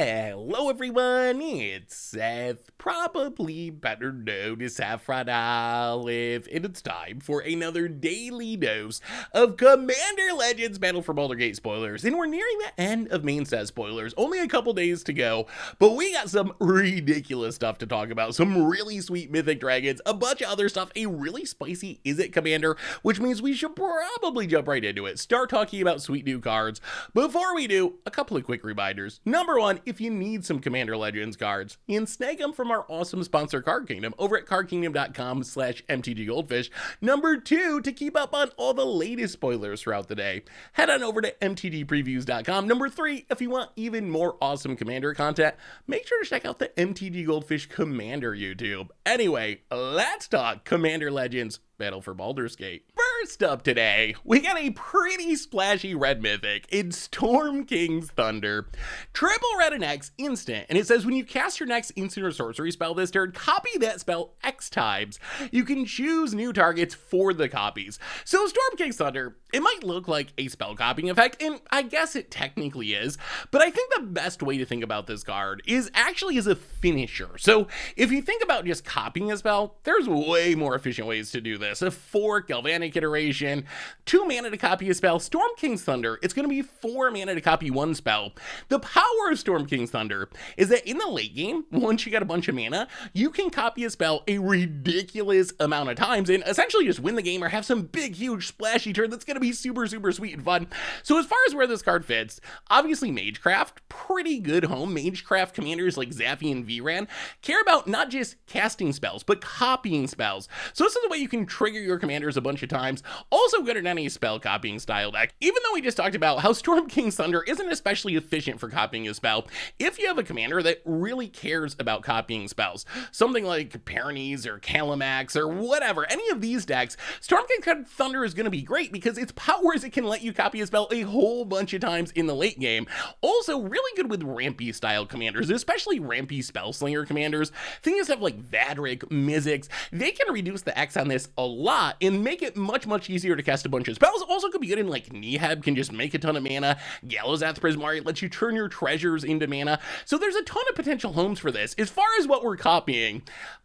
Hello everyone, it's Seth, probably better known as Saffron Olive, and it's time for another daily dose of Commander Legends Battle for Baldur Gate spoilers. And we're nearing the end of main set spoilers, only a couple days to go, but we got some ridiculous stuff to talk about, some really sweet mythic dragons, a bunch of other stuff, a really spicy Izzet commander, which means we should probably jump right into it, start talking about sweet new cards. Before we do, a couple of quick reminders. Number one, if you need some Commander Legends cards, you can snag them from our awesome sponsor Card Kingdom over at cardkingdom.com/MTGGoldfish. Number two, to keep up on all the latest spoilers throughout the day, head on over to MTGpreviews.com. Number three, if you want even more awesome Commander content, make sure to check out the MTG Goldfish Commander YouTube. Anyway, let's talk Commander Legends Battle for Baldur's Gate. First up today, we got a pretty splashy red mythic in Storm King's Thunder. Triple red and X instant, and it says when you cast your next instant or sorcery spell this turn, copy that spell X times. You can choose new targets for the copies. So Storm King's Thunder, it might look like a spell copying effect, and I guess it technically is, but I think the best way to think about this card is actually as a finisher. So if you think about just copying a spell, there's way more efficient ways to do this. A 4 Galvanic iteration, 2 mana to copy a spell. Storm King's Thunder, it's going to be 4 mana to copy one spell. The power of Storm King's Thunder is that in the late game, once you got a bunch of mana, you can copy a spell a ridiculous amount of times and essentially just win the game or have some big, huge, splashy turn that's going to be super, super sweet and fun. So as far as where this card fits, obviously Magecraft, pretty good home. Magecraft commanders like Zaffi and Vran care about not just casting spells, but copying spells. So this is the way you can trigger your commanders a bunch of times. Also good at any spell copying style deck. Even though we just talked about how Storm King's Thunder isn't especially efficient for copying a spell, if you have a commander that really cares about copying spells, something like Pyrenees or Calamax or whatever, any of these decks, Storm King's Thunder is going to be great because its power is it can let you copy a spell a whole bunch of times in the late game. Also really good with rampy style commanders, especially rampy spellslinger commanders. Things that have like Vadrik, Mizzix, they can reduce the X on this a lot and make it much, much easier to cast a bunch of spells. Also could be good in like Neheb, can just make a ton of mana. Galazath Prismari lets you turn your treasures into mana. So there's a ton of potential homes for this. As far as what we're copying,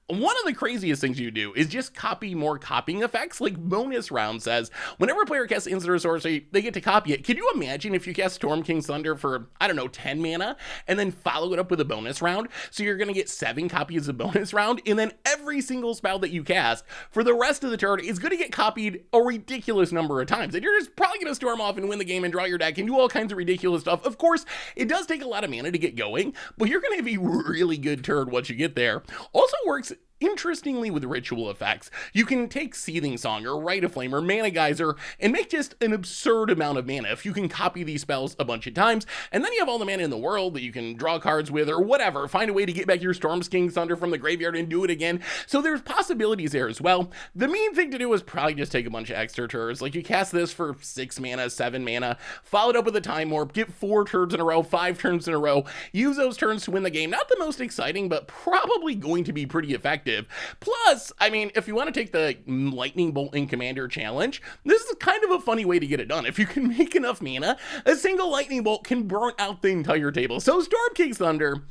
one of the craziest things you do is just copy more copying effects. Like Bonus Round says, whenever a player casts instant or sorcery, they get to copy it. Can you imagine if you cast Storm King's Thunder for, I don't know, 10 mana, and then follow it up with a bonus round? So you're going to get 7 copies of bonus round, and then every single spell that you cast for the rest of the turn is going to get copied a ridiculous number of times. And you're just probably going to storm off and win the game and draw your deck and do all kinds of ridiculous stuff. Of course, it does take a lot of mana to get going, but you're going to have a really good turn once you get there. Also works interestingly with ritual effects. You can take Seething Song or Rite of Flame or Mana Geyser and make just an absurd amount of mana if you can copy these spells a bunch of times, and then you have all the mana in the world that you can draw cards with or whatever, find a way to get back your Storm King's Thunder from the graveyard and do it again. So there's possibilities there as well. The main thing to do is probably just take a bunch of extra turns. Like you cast this for 6 mana, 7 mana, followed up with a Time Warp, get 4 turns in a row, 5 turns in a row, use those turns to win the game. Not the most exciting, but probably going to be pretty effective. Plus, I mean, if you want to take the Lightning Bolt in Commander challenge, this is kind of a funny way to get it done. If you can make enough mana, a single Lightning Bolt can burn out the entire table. So Storm King's Thunder,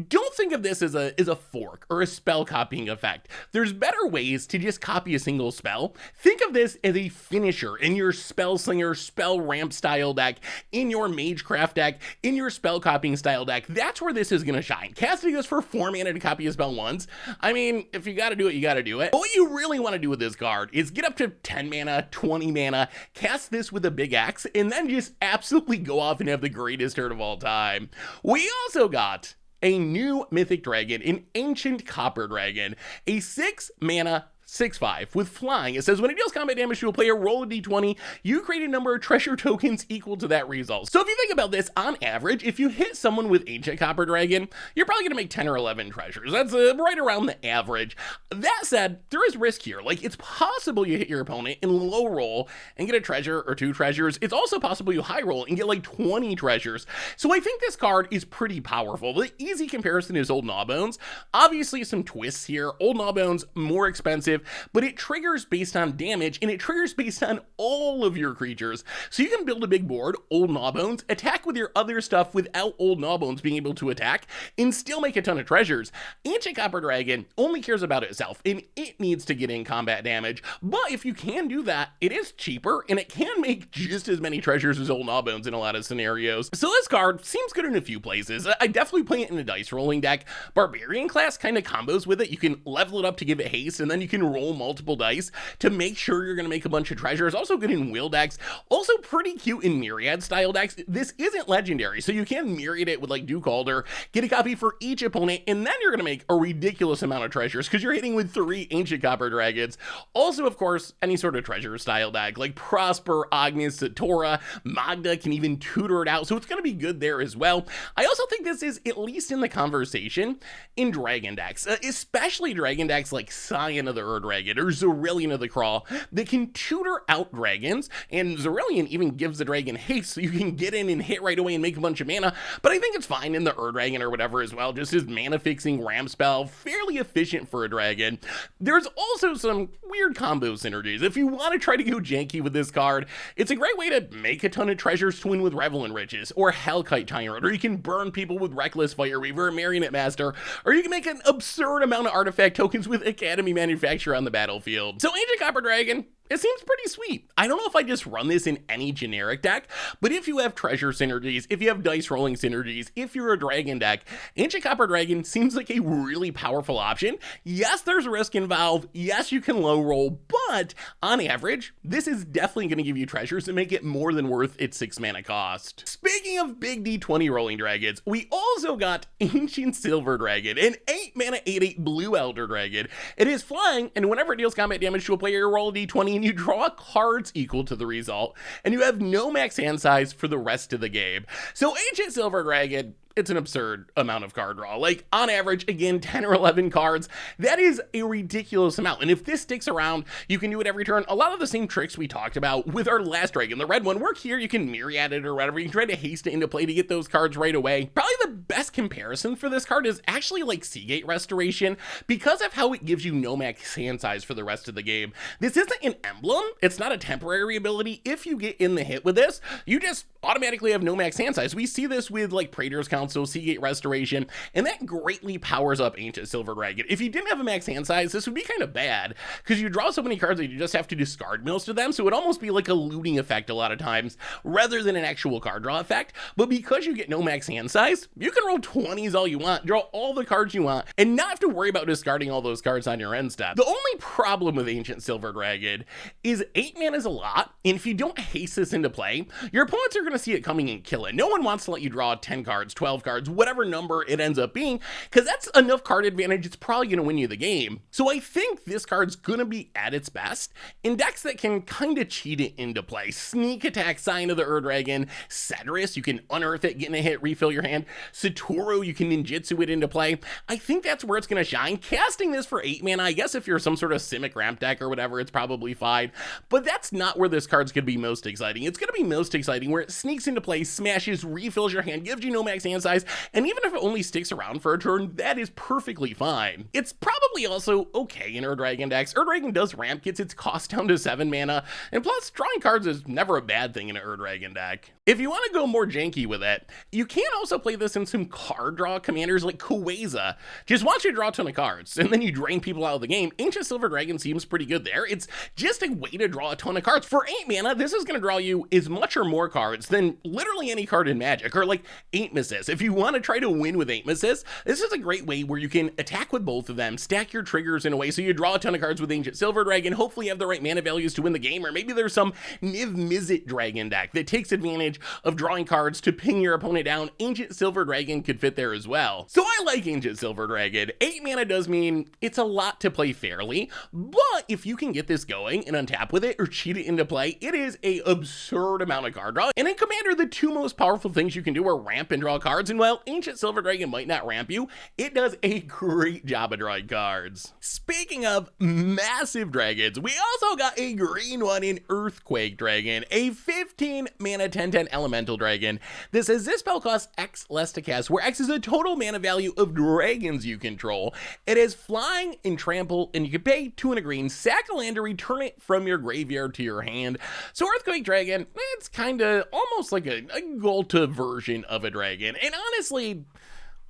don't think of this as a fork or a spell copying effect. There's better ways to just copy a single spell. Think of this as a finisher in your spell slinger, spell ramp style deck, in your Magecraft deck, in your spell copying style deck. That's where this is going to shine. Casting this for 4 mana to copy a spell once. I mean, if you got to do it, you got to do it. But what you really want to do with this card is get up to 10 mana, 20 mana, cast this with a big X, and then just absolutely go off and have the greatest turn of all time. We also got a new mythic dragon, an ancient copper dragon, a 6 mana 6/5 with flying. It says when it deals combat damage to a player, roll a d20. You create a number of treasure tokens equal to that result. So if you think about this, on average, if you hit someone with Ancient Copper Dragon, you're probably going to make 10 or 11 treasures. That's right around the average. That said, there is risk here. Like, it's possible you hit your opponent in low roll and get a treasure or 2 treasures. It's also possible you high roll and get like 20 treasures. So I think this card is pretty powerful. The easy comparison is Old Gnawbones. Obviously some twists here. Old Gnawbones, more expensive. passive, but it triggers based on damage, and it triggers based on all of your creatures. So you can build a big board, Old Gnawbones, attack with your other stuff without Old Gnawbones being able to attack, and still make a ton of treasures. Ancient Copper Dragon only cares about itself, and it needs to get in combat damage, but if you can do that, it is cheaper, and it can make just as many treasures as Old Gnawbones in a lot of scenarios. So this card seems good in a few places. I definitely play it in a dice rolling deck. Barbarian class kind of combos with it. You can level it up to give it haste, and then you can roll multiple dice to make sure you're going to make a bunch of treasures. Also good in wheel decks. Also pretty cute in myriad style decks. This isn't legendary, so you can myriad it with like Duke Alder, get a copy for each opponent, and then you're going to make a ridiculous amount of treasures because you're hitting with 3 Ancient Copper Dragons. Also, of course, any sort of treasure style deck like Prosper, Agnes, Satora, Magda can even tutor it out, so it's going to be good there as well. I also think this is at least in the conversation in dragon decks, especially dragon decks like Scion of the Ur-Dragon or Zillion of the Crawl that can tutor out dragons, and Zillion even gives the dragon haste so you can get in and hit right away and make a bunch of mana, but I think it's fine in the Ur-Dragon or whatever as well, just as mana fixing ramp spell, fairly efficient for a dragon. There's also some weird combo synergies. If you want to try to go janky with this card, it's a great way to make a ton of treasures to win with Revel in Riches or Hellkite Tyrant, or you can burn people with Reckless Fireweaver or Marionette Master, or you can make an absurd amount of artifact tokens with Academy Manufacturer on the battlefield. So Ancient Copper Dragon, it seems pretty sweet. I don't know if I just run this in any generic deck, but if you have treasure synergies, if you have dice rolling synergies, if you're a dragon deck, Ancient Copper Dragon seems like a really powerful option. Yes, there's risk involved. Yes, you can low roll, but on average, this is definitely going to give you treasures and make it more than worth its 6 mana cost. Speaking of big D20 rolling dragons, we also got Ancient Silver Dragon, an 8 mana 8/8 blue Elder Dragon. It is flying, and whenever it deals combat damage to a player, you roll a D20 and you draw cards equal to the result, and you have no max hand size for the rest of the game. So Ancient Silver Dragon, it's an absurd amount of card draw. Like, on average, again, 10 or 11 cards. That is a ridiculous amount. And if this sticks around, you can do it every turn. A lot of the same tricks we talked about with our last dragon, the red one, work here. You can myriad it or whatever. You can try to haste it into play to get those cards right away. Probably the best comparison for this card is actually like Seagate Restoration because of how it gives you no max hand size for the rest of the game. This isn't an emblem. It's not a temporary ability. If you get in the hit with this, you just automatically have no max hand size. We see this with like Praetor's Council, Seagate Restoration, and that greatly powers up Ancient Silver Dragon. If you didn't have a max hand size, this would be kind of bad because you draw so many cards that you just have to discard most of them, so it would almost be like a looting effect a lot of times rather than an actual card draw effect. But because you get no max hand size, you can roll 20s all you want, draw all the cards you want, and not have to worry about discarding all those cards on your end step. The only problem with Ancient Silver Dragon is 8 mana is a lot, and if you don't haste this into play, your opponents are going to see it coming and kill it. No one wants to let you draw 10 cards, 12 cards, whatever number it ends up being, because that's enough card advantage, it's probably going to win you the game. So I think this card's going to be at its best in decks that can kind of cheat it into play. Sneak Attack, Scion of the Ur-Dragon, Cedrus, you can unearth it, get in a hit, refill your hand. Satoru, you can ninjutsu it into play. I think that's where it's going to shine. Casting this for 8 mana, I guess if you're some sort of Simic ramp deck or whatever, it's probably fine, but that's not where this card's going to be most exciting. It's going to be most exciting where it sneaks into play, smashes, refills your hand, gives you no max hand size, and even if it only sticks around for a turn, that is perfectly fine. It's probably also okay in Ur-Dragon decks. Ur-Dragon does ramp, gets its cost down to 7 mana, and plus drawing cards is never a bad thing in an Ur-Dragon deck. If you want to go more janky with it, you can also play this in some card draw commanders like Kuweza. Just watch you draw a ton of cards, and then you drain people out of the game. Ancient Silver Dragon seems pretty good there. It's just a way to draw a ton of cards. For 8 mana, this is going to draw you as much or more cards than literally any card in Magic, or like 8 Misses. If you want to try to win with 8 Misses, this is a great way where you can attack with both of them, stack your triggers in a way so you draw a ton of cards with Ancient Silver Dragon, hopefully you have the right mana values to win the game, or maybe there's some Niv Mizzet Dragon deck that takes advantage of drawing cards to ping your opponent down. Ancient Silver Dragon could fit there as well. So I like Ancient Silver Dragon. 8 mana does mean it's a lot to play fairly, but if you can get this going and untap with it or cheat it into play, it is a absurd amount of card draw, and it Commander, the two most powerful things you can do are ramp and draw cards, and while Ancient Silver Dragon might not ramp you, it does a great job of drawing cards. Speaking of massive dragons, we also got a green one in Earthquake Dragon, a 15 mana 10/10 elemental dragon. This says this spell costs X less to cast, where X is the total mana value of dragons you control. It is flying and trample, and you can pay 2 and a green, sack a land to return it from your graveyard to your hand. So Earthquake Dragon, it's kinda almost like a Golta version of a dragon, and honestly,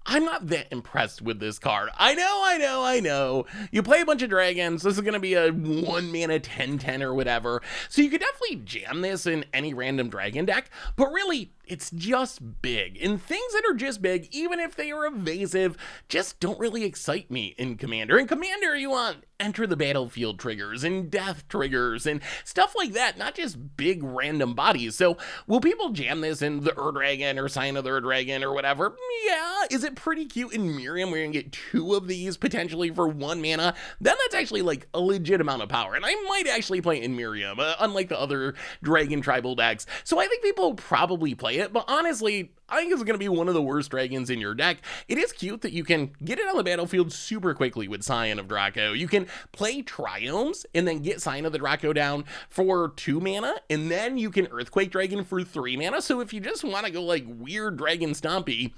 I'm not that impressed with this card. I know. You play a bunch of dragons, this is gonna be a 1 mana 10/10 or whatever, so you could definitely jam this in any random dragon deck, but really, it's just big, and things that are just big, even if they are evasive, just don't really excite me in Commander. In Commander, you want enter the battlefield triggers and death triggers and stuff like that, not just big random bodies. So will people jam this in the Ur-Dragon or Sign of the Ur-Dragon or whatever? Yeah. Is it pretty cute in Miriam where you can get 2 of these potentially for 1 mana? Then that's actually like a legit amount of power, and I might actually play it in Miriam, unlike the other dragon tribal decks. So I think people probably play it, but honestly, I think it's going to be one of the worst dragons in your deck. It is cute that you can get it on the battlefield super quickly with Scion of Draco. You can play Triomes and then get Scion of the Draco down for 2 mana, and then you can Earthquake Dragon for 3 mana. So if you just want to go like weird dragon stompy,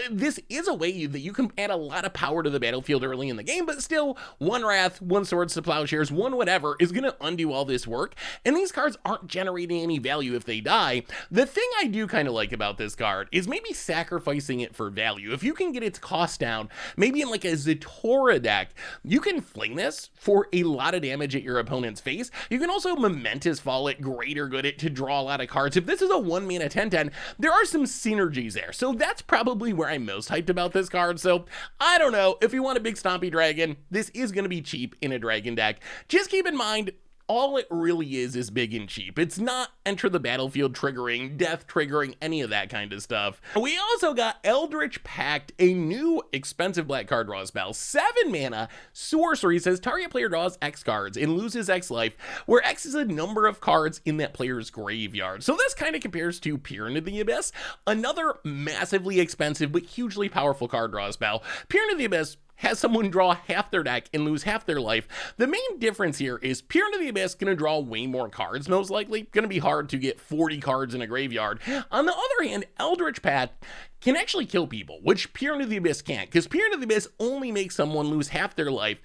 this is a way that you can add a lot of power to the battlefield early in the game, but still 1 Wrath, 1 Swords to Plowshares, 1 whatever is going to undo all this work, and these cards aren't generating any value if they die. The thing I do kind of like about this card is maybe sacrificing it for value. If you can get its cost down, maybe in like a Zatora deck, you can fling this for a lot of damage at your opponent's face. You can also Momentous Fall it, Greater Good it to draw a lot of cards. If this is a 1 mana 10/10, there are some synergies there. So that's probably where I'm most hyped about this card. So I don't know, if you want a big stompy dragon, this is going to be cheap in a dragon deck. Just keep in mind, all it really is big and cheap. It's not enter the battlefield triggering, death triggering, any of that kind of stuff. We also got Eldritch Pact, a new expensive black card draw spell. 7 mana, sorcery, says target player draws X cards and loses X life, where X is a number of cards in that player's graveyard. So this kind of compares to Peer into the Abyss, another massively expensive but hugely powerful card draw spell. Peer into the Abyss has someone draw half their deck and lose half their life. The main difference here is Peer into the Abyss gonna draw way more cards, most likely. Gonna be hard to get 40 cards in a graveyard. On the other hand, Eldritch Pact can actually kill people, which Peer into the Abyss can't, because Peer into the Abyss only makes someone lose half their life.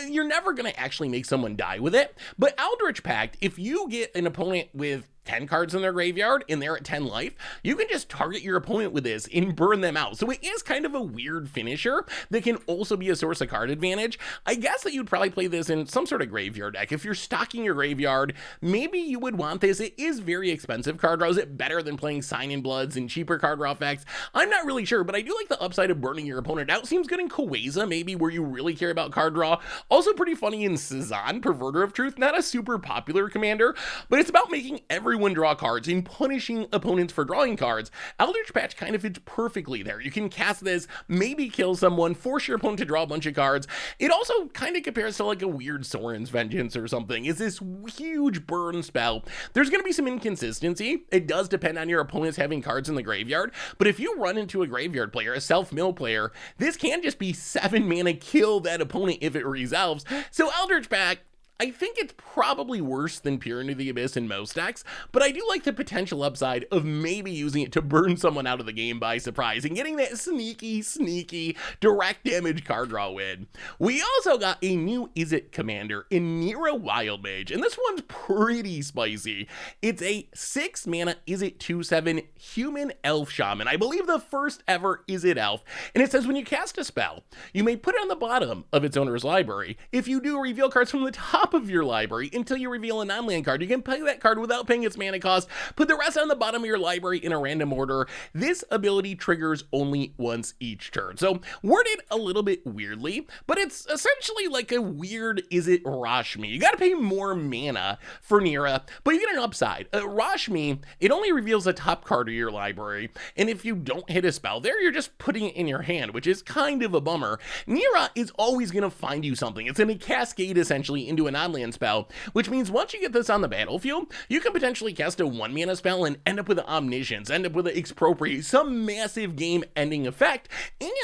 You're never gonna actually make someone die with it, but Eldritch Pact, if you get an opponent with 10 cards in their graveyard and they're at 10 life, you can just target your opponent with this and burn them out. So it is kind of a weird finisher that can also be a source of card advantage. I guess that you'd probably play this in some sort of graveyard deck. If you're stocking your graveyard, maybe you would want this. It is very expensive card draw. Is it better than playing Sign in Bloods and cheaper card draw effects? I'm not really sure, but I do like the upside of burning your opponent out. Seems good in Kaweza, maybe, where you really care about card draw. Also pretty funny in Cezanne, Perverter of Truth. Not a super popular commander, but it's about making everyone draw cards and punishing opponents for drawing cards. Eldritch Pact kind of fits perfectly there. You can cast this, maybe kill someone, force your opponent to draw a bunch of cards. It also kind of compares to like a weird Sorin's Vengeance or something. It's this huge burn spell. There's going to be some inconsistency. It does depend on your opponents having cards in the graveyard, but if you run into a graveyard player, a self-mill player, this can just be 7 mana, kill that opponent if it resolves. So Eldritch Pact, I think it's probably worse than Peer into the Abyss in most decks, but I do like the potential upside of maybe using it to burn someone out of the game by surprise and getting that sneaky direct damage card draw win. We also got a new Izzet commander in Neera Wild Mage, and this one's pretty spicy. It's a 6 mana Izzet 2/7 human elf shaman. I believe the first ever Izzet Elf, and it says when you cast a spell, you may put it on the bottom of its owner's library. If you do, reveal cards from the top of your library until you reveal a non-land card. You can play that card without paying its mana cost, put the rest on the bottom of your library in a random order. This ability triggers only once each turn. So worded a little bit weirdly, but it's essentially like a weird Izzet Rashmi. You gotta pay more mana for Neera, but you get an upside. Rashmi, it only reveals the top card of your library, and if you don't hit a spell there, you're just putting it in your hand, which is kind of a bummer. Neera is always gonna find you something. It's gonna cascade essentially into a non-land spell, which means once you get this on the battlefield, you can potentially cast a 1-mana spell and end up with an Omniscience, end up with an Expropriate, some massive game-ending effect,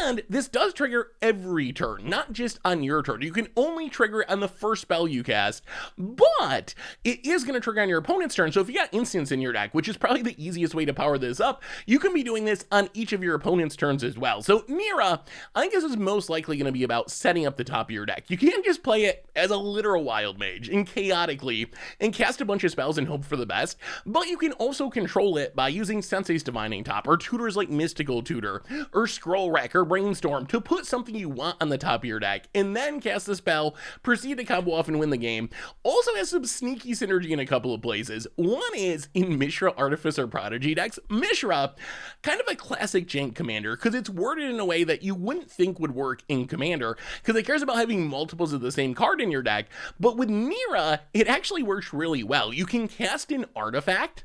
and this does trigger every turn, not just on your turn. You can only trigger it on the first spell you cast, but it is going to trigger on your opponent's turn, so if you got instants in your deck, which is probably the easiest way to power this up, you can be doing this on each of your opponent's turns as well. So Neera, I think this is most likely going to be about setting up the top of your deck. You can't just play it as a literal wild mage and chaotically and cast a bunch of spells and hope for the best, but you can also control it by using Sensei's Divining Top or tutors like Mystical Tutor or Scroll Rack or Brainstorm to put something you want on the top of your deck and then cast the spell, proceed to combo off and win the game. Also has some sneaky synergy in a couple of places. One is in Mishra Artificer Prodigy decks. Mishra, kind of a classic jank commander because it's worded in a way that you wouldn't think would work in Commander because it cares about having multiples of the same card in your deck, but with Neera, it actually works really well. You can cast an artifact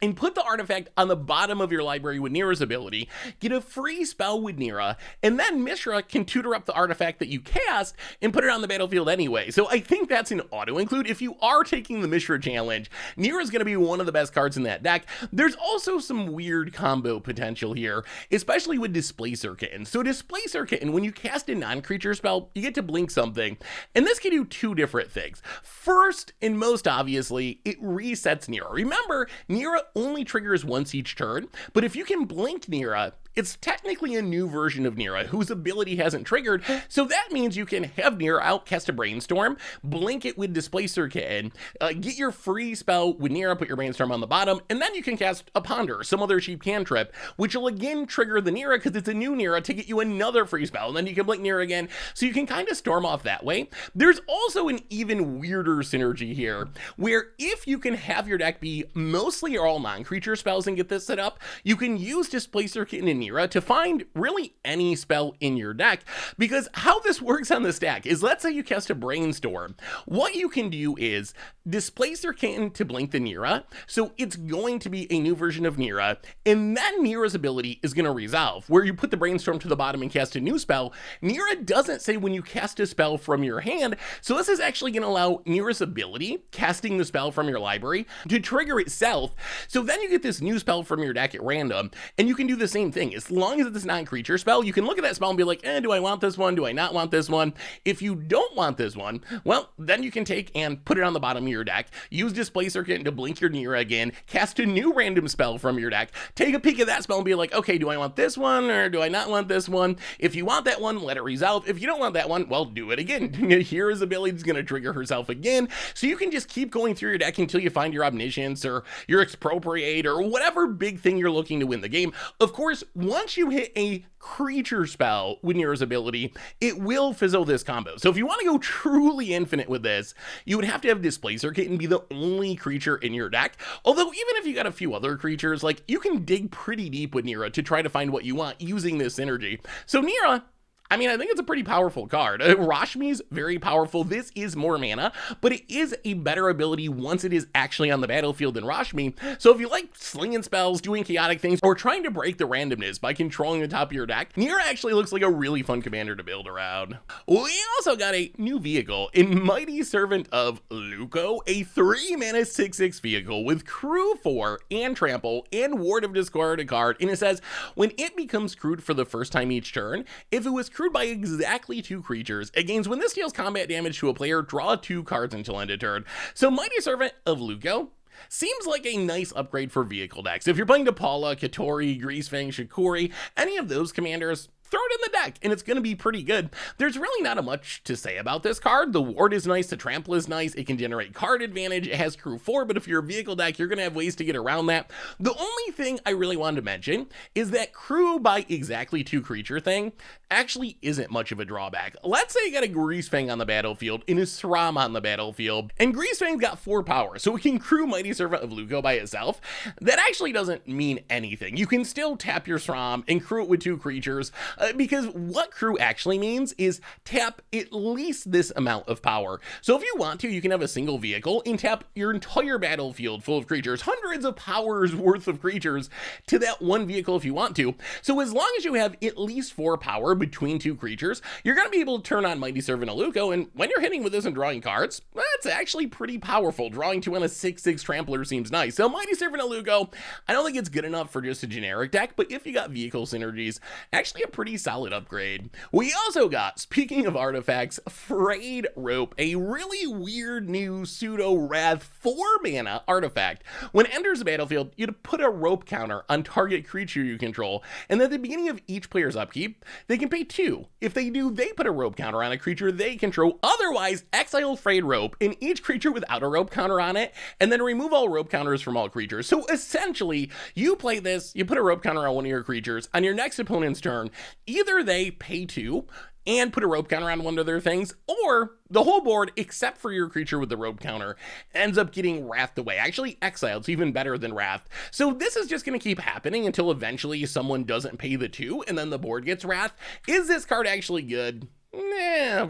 and put the artifact on the bottom of your library with Neera's ability, get a free spell with Neera, and then Mishra can tutor up the artifact that you cast and put it on the battlefield anyway. So I think that's an auto-include. If you are taking the Mishra challenge, Neera's going to be one of the best cards in that deck. There's also some weird combo potential here, especially with Displacer Kitten. So Displacer Kitten, when you cast a non-creature spell, you get to blink something, and this can do two different things. First, and most obviously, it resets Neera. Remember, Neera only triggers once each turn, but if you can blink Neera, it's technically a new version of Neera whose ability hasn't triggered, so that means you can have Neera out, cast a Brainstorm, blink it with Displacer Kitten, get your free spell with Neera, put your Brainstorm on the bottom, and then you can cast a Ponder, some other cheap cantrip, which will again trigger the Neera because it's a new Neera to get you another free spell, and then you can blink Neera again, so you can kind of storm off that way. There's also an even weirder synergy here, where if you can have your deck be mostly or all non-creature spells and get this set up, you can use Displacer Kitten and Neera to find really any spell in your deck, because how this works on the stack is, let's say you cast a Brainstorm. What you can do is Displacer Kitten to blink the Neera, so it's going to be a new version of Neera, and then Neera's ability is going to resolve, where you put the Brainstorm to the bottom and cast a new spell. Neera doesn't say when you cast a spell from your hand, so this is actually going to allow Neera's ability, casting the spell from your library, to trigger itself, so then you get this new spell from your deck at random, and you can do the same thing. As long as it's a non-creature spell, you can look at that spell and be like, do I want this one? Do I not want this one? If you don't want this one, well, then you can take and put it on the bottom of your deck, use Displacer Kitten to blink your Neera again, cast a new random spell from your deck, take a peek at that spell and be like, okay, do I want this one or do I not want this one? If you want that one, let it resolve. If you don't want that one, well, do it again. Here's ability is going to trigger herself again, so you can just keep going through your deck until you find your Omniscience or your Expropriate or whatever big thing you're looking to win the game. Of course, once you hit a creature spell with Neera's ability, it will fizzle this combo. So if you want to go truly infinite with this, you would have to have Displacer Kitten be the only creature in your deck. Although even if you got a few other creatures, like, you can dig pretty deep with Neera to try to find what you want using this synergy. So Neera, I mean, I think it's a pretty powerful card. Rashmi's very powerful. This is more mana, but it is a better ability once it is actually on the battlefield than Rashmi. So if you like slinging spells, doing chaotic things, or trying to break the randomness by controlling the top of your deck, Neera actually looks like a really fun commander to build around. We also got a new vehicle in Mighty Servant of Leuk-o, a 3-mana 6/6 vehicle with Crew 4 and Trample and Ward of Discard a card, and it says, when it becomes crewed for the first time each turn, if it was crewed by exactly 2 creatures, it gains when this deals combat damage to a player, draw 2 cards until end of turn. So Mighty Servant of Leuk-o seems like a nice upgrade for vehicle decks. If you're playing Depala, Katori, Greasefang, Shikori, any of those commanders, throw it in the deck and it's going to be pretty good. There's really not much to say about this card. The ward is nice, the trample is nice, it can generate card advantage, it has crew 4, but if you're a vehicle deck, you're going to have ways to get around that. The only thing I really wanted to mention is that crew by exactly 2 creature thing actually isn't much of a drawback. Let's say you got a Greasefang on the battlefield and a Sram on the battlefield, and Greasefang's got 4 power, so it can crew Mighty Servant of Leuk-o by itself. That actually doesn't mean anything. You can still tap your Sram and crew it with 2 creatures. because what crew actually means is tap at least this amount of power. So if you want to, you can have a single vehicle and tap your entire battlefield full of creatures, hundreds of powers worth of creatures to that one vehicle if you want to. So as long as you have at least 4 power between 2 creatures, you're going to be able to turn on Mighty Servant of Leuk-o, and when you're hitting with this and drawing cards, that's actually pretty powerful. Drawing 2 on a 6/6 Trampler seems nice. So Mighty Servant of Leuk-o, I don't think it's good enough for just a generic deck, but if you got vehicle synergies, actually a pretty solid upgrade. We also got, speaking of artifacts, Frayed Rope, a really weird new pseudo-wrath 4-mana artifact. When it enters the battlefield, you put a rope counter on target creature you control, and at the beginning of each player's upkeep, they can pay 2. If they do, they put a rope counter on a creature they control. Otherwise, exile Frayed Rope in each creature without a rope counter on it, and then remove all rope counters from all creatures. So essentially, you play this, you put a rope counter on one of your creatures, on your next opponent's turn, either they pay 2 and put a rope counter on one of their things, or the whole board, except for your creature with the rope counter, ends up getting wrathed away. Actually exiled, it's even better than wrathed. So this is just going to keep happening until eventually someone doesn't pay the 2, and then the board gets wrathed. Is this card actually good?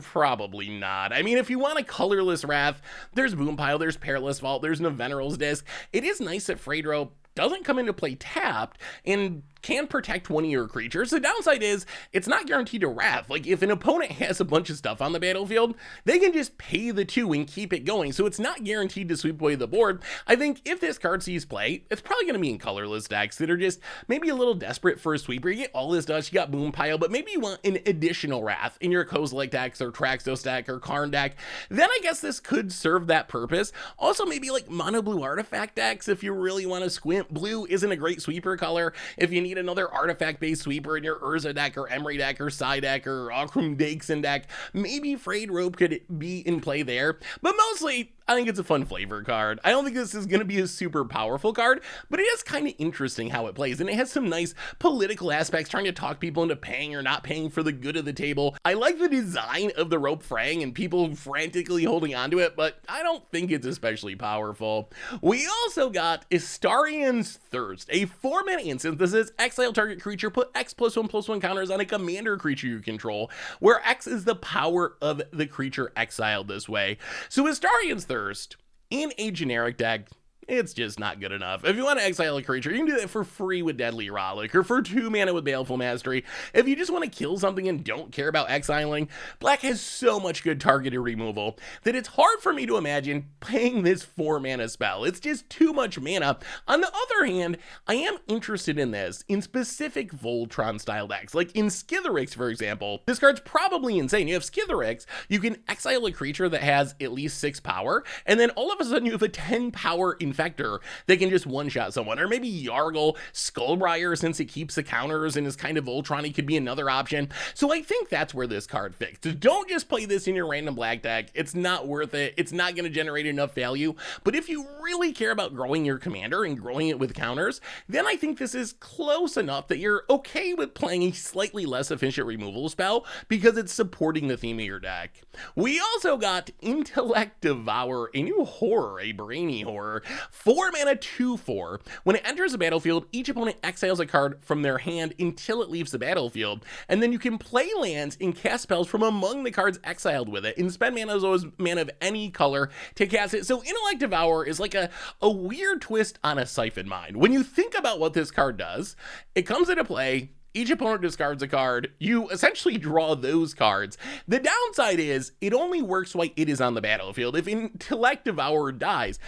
Probably not. I mean, if you want a colorless wrath, there's Boompile, there's Perilous Vault, there's Neveneral's Disc. It is nice that Frayed Rope doesn't come into play tapped and can protect one of your creatures. The downside is it's not guaranteed to wrath. Like if an opponent has a bunch of stuff on the battlefield, they can just pay the 2 and keep it going. So it's not guaranteed to sweep away the board. I think if this card sees play, it's probably going to be in colorless decks that are just maybe a little desperate for a sweeper. You get all this dust, you got Boompile, but maybe you want an additional wrath in your Kozilek decks or Traxos deck or Karn deck. Then I guess this could serve that purpose. Also maybe like mono blue artifact decks if you really want to squint. Blue isn't a great sweeper color. If you need another artifact-based sweeper in your Urza deck or Emery deck or Psy deck or Akrum Dakeson deck, maybe Frayed Rope could be in play there. But mostly, I think it's a fun flavor card. I don't think this is going to be a super powerful card, but it is kind of interesting how it plays, and it has some nice political aspects, trying to talk people into paying or not paying for the good of the table. I like the design of the rope fraying and people frantically holding onto it, but I don't think it's especially powerful. We also got Astarion's Thirst, a 4-mana instant that says exile target creature, put X+1/+1 counters on a commander creature you control, where X is the power of the creature exiled this way. So Astarion's Thirst, in a generic deck, it's just not good enough. If you want to exile a creature, you can do that for free with Deadly Rollick, or for 2 mana with Baleful Mastery. If you just want to kill something and don't care about exiling, Black has so much good targeted removal that it's hard for me to imagine playing this 4-mana spell. It's just too much mana. On the other hand, I am interested in this in specific Voltron style decks, like in Skithiryx, for example. This card's probably insane. You have Skithiryx, you can exile a creature that has at least 6 power, and then all of a sudden you have a 10 power Infector that can just one-shot someone. Or maybe Yargle, Skullbriar, since it keeps the counters and is kind of Voltron-y, could be another option. So I think that's where this card fits. So don't just play this in your random Black deck. It's not worth it. It's not going to generate enough value. But if you really care about growing your commander and growing it with counters, then I think this is close enough that you're okay with playing a slightly less efficient removal spell because it's supporting the theme of your deck. We also got Intellect Devourer, a new horror, a brainy horror. 4-mana 2/4. When it enters the battlefield, each opponent exiles a card from their hand until it leaves the battlefield, and then you can play lands and cast spells from among the cards exiled with it, and spend mana of any color to cast it. So Intellect Devourer is like a weird twist on a Siphon Mine. When you think about what this card does, it comes into play, each opponent discards a card, you essentially draw those cards. The downside is, it only works while it is on the battlefield. If Intellect Devourer dies,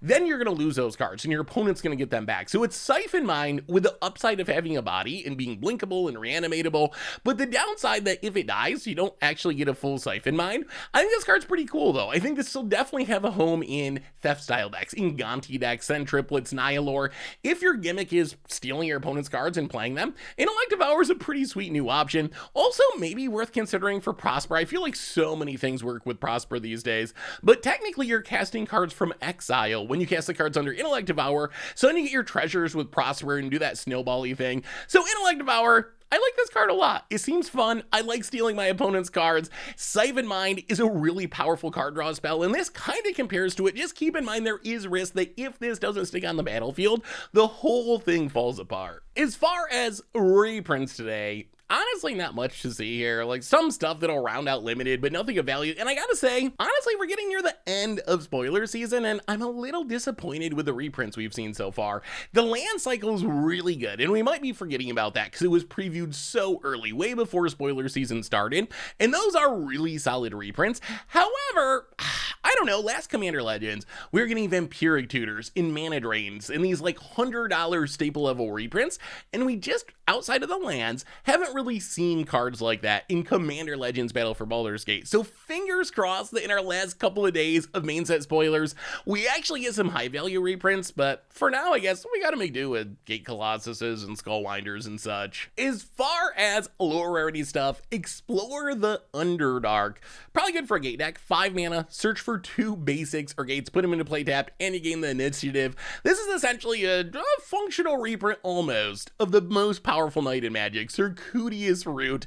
then you're going to lose those cards, and your opponent's going to get them back. So it's Siphon Mine with the upside of having a body and being blinkable and reanimatable, but the downside that if it dies, you don't actually get a full Siphon Mine. I think this card's pretty cool, though. I think this will definitely have a home in Theft-style decks, in Gonti decks, Send Triplets, Nihilor. If your gimmick is stealing your opponent's cards and playing them, Intellect Devourer is a pretty sweet new option. Also, maybe worth considering for Prosper. I feel like so many things work with Prosper these days, but technically you're casting cards from exile when you cast the cards under Intellect Devourer, so then you get your treasures with Prosper and do that snowball-y thing. So Intellect Devourer, I like this card a lot. It seems fun. I like stealing my opponent's cards. Siphon Mind is a really powerful card draw spell, and this kind of compares to it. Just keep in mind there is risk that if this doesn't stick on the battlefield, the whole thing falls apart. As far as reprints today, honestly, not much to see here. Like, some stuff that'll round out limited, but nothing of value. And I gotta say, honestly, we're getting near the end of spoiler season, and I'm a little disappointed with the reprints we've seen so far. The land cycle is really good, and we might be forgetting about that because it was previewed so early, way before spoiler season started, and those are really solid reprints. However, I don't know, last Commander Legends, we were getting Vampiric Tutors in Mana Drains and these like $100 staple level reprints, and we just, outside of the lands, haven't really seen cards like that in Commander Legends Battle for Baldur's Gate. So fingers crossed that in our last couple of days of main set spoilers, we actually get some high value reprints, but for now, I guess we gotta make do with Gate Colossuses and Skullwinders and such. As far as lower rarity stuff, explore the Underdark. Probably good for a gate deck. 5 mana, search for 2 basics or gates, put them into play tapped, and you gain the initiative. This is essentially a functional reprint almost of the most powerful knight in Magic, Circuitous Root.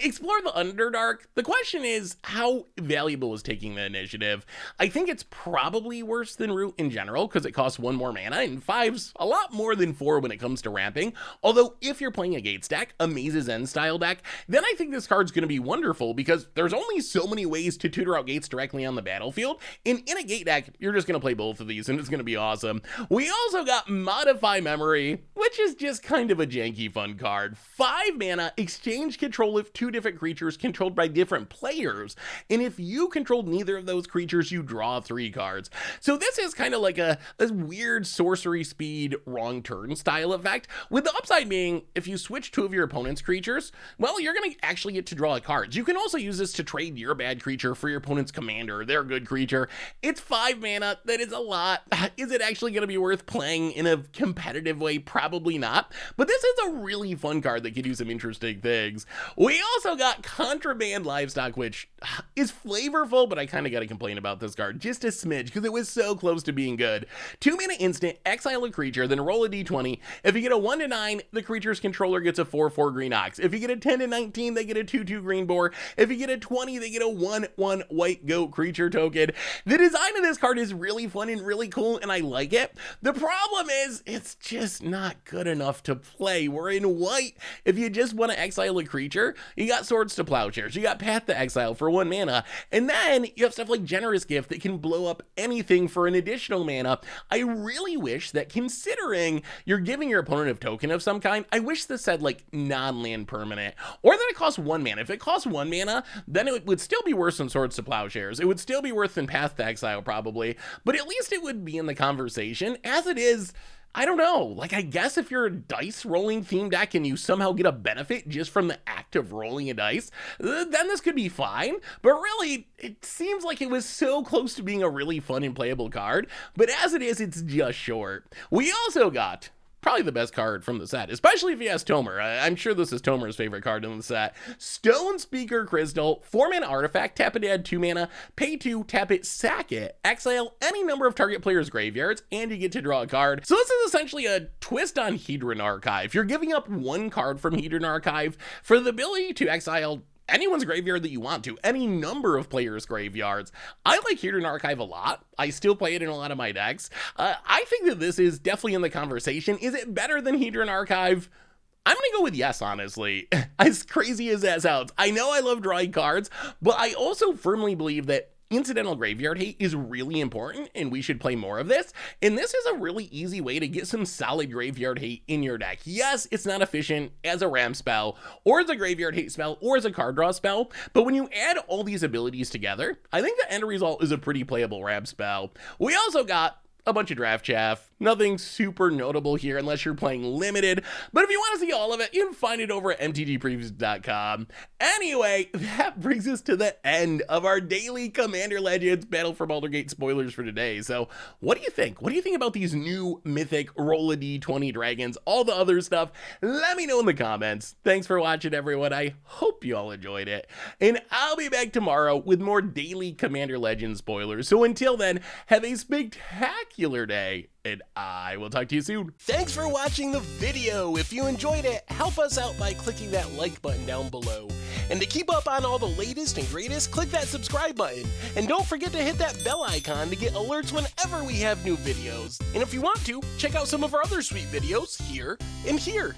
Explore the Underdark. The question is, how valuable is taking the initiative? I think it's probably worse than Root in general because it costs 1 more mana, and 5's a lot more than 4 when it comes to ramping. Although, if you're playing a Gates deck, a Maze's End style deck, then I think this card's going to be wonderful because there's only so many ways to tutor out Gates directly on the battlefield, and in a Gate deck, you're just going to play both of these, and it's going to be awesome. We also got Modify Memory, which is just kind of a janky fun card. 5 mana, exchange control of 2 different creatures controlled by different players, and if you controlled neither of those creatures, you draw 3 cards. So this is kind of like a weird sorcery speed wrong turn style effect, with the upside being, if you switch 2 of your opponent's creatures, well, you're going to actually get to draw cards. You can also use this to trade your bad creature for your opponent's commander, their good creature. It's 5 mana, that is a lot. Is it actually going to be worth playing in a competitive way? Probably not, but this is a really fun card that could do some interesting things. We also got Contraband Livestock, which is flavorful, but I kind of got to complain about this card just a smidge because it was so close to being good. 2 mana instant, exile a creature, then roll a d20. If you get a 1-9, the creature's controller gets a 4/4 green ox. If you get a 10-19, they get a 2/2 green boar. If you get a 20, they get a 1/1 white goat creature token. The design of this card is really fun and really cool, and I like it. The problem is, it's just not good enough to play. We're in white. If you just want to exile a creature, you got Swords to Plowshares, you got Path to Exile for 1 mana, and then you have stuff like Generous Gift that can blow up anything for an additional mana. I really wish that, considering you're giving your opponent a token of some kind, I wish this said like non-land permanent, or that it costs 1 mana. If it costs 1 mana, then it would still be worse than Swords to Plowshares. It would still be worse than Path to Exile probably, but at least it would be in the conversation. As it is, I don't know, like, I guess if you're a dice rolling theme deck and you somehow get a benefit just from the act of rolling a dice, then this could be fine. But really, it seems like it was so close to being a really fun and playable card, but as it is, it's just short. We also got probably the best card from the set, especially if you ask Tomer. I'm sure this is Tomer's favorite card in the set. Stone Speaker Crystal, 4 mana artifact, tap it to add 2 mana, pay 2, tap it, sack it, exile any number of target players' graveyards, and you get to draw a card. So this is essentially a twist on Hedron Archive. You're giving up 1 card from Hedron Archive for the ability to exile anyone's graveyard that you want to, any number of players' graveyards. I like Hedron Archive a lot. I still play it in a lot of my decks. I think that this is definitely in the conversation. Is it better than Hedron Archive? I'm gonna go with yes, honestly. As crazy as that sounds. I know I love drawing cards, but I also firmly believe that incidental graveyard hate is really important, and we should play more of this. And this is a really easy way to get some solid graveyard hate in your deck. Yes, it's not efficient as a ramp spell, or as a graveyard hate spell, or as a card draw spell, but when you add all these abilities together, I think the end result is a pretty playable ramp spell. We also got a bunch of draft chaff. Nothing super notable here unless you're playing limited, but if you want to see all of it, you can find it over at MTGpreviews.com. Anyway, that brings us to the end of our daily Commander Legends Battle for Baldur's Gate spoilers for today. So what do you think? What do you think about these new mythic roll a d20 dragons, all the other stuff? Let me know in the comments. Thanks for watching, everyone. I hope you all enjoyed it, and I'll be back tomorrow with more daily Commander Legends spoilers. So until then, have a spectacular spectacular day, and I will talk to you soon. Thanks for watching the video. If you enjoyed it, help us out by clicking that like button down below. And to keep up on all the latest and greatest, click that subscribe button. And don't forget to hit that bell icon to get alerts whenever we have new videos. And if you want to, check out some of our other sweet videos here and here.